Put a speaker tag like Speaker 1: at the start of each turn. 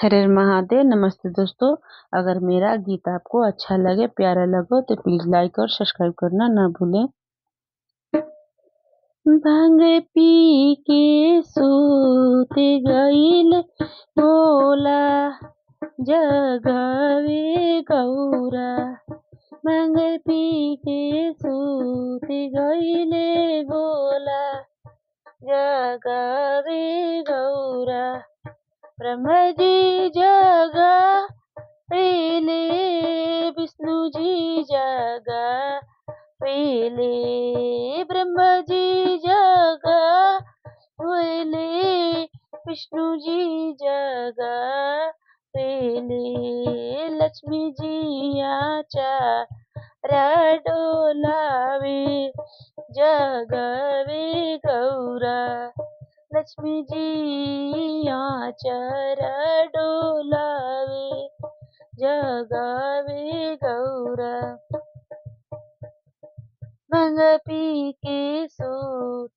Speaker 1: हर हर महादेव। नमस्ते दोस्तों। अगर मेरा गीत आपको अच्छा लगे, प्यारा लगे तो प्लीज लाइक और सब्सक्राइब करना ना भूलें। भांग पी के सूत गईल भोला, जगावे गौरा। भांग पी के सूत गईले भोला, जगावे गौरा। ब्रह्मजी जगा पहले, विष्णुजी जगा पहले। ब्रह्मजी जगा पहले, विष्णुजी जगा पहले। लक्ष्मी जी आचारा डोलावे, जगावे गौरा। लक्ष्मी जी आचारा डोलावे, जगावे गौरा। भांग पी के सूत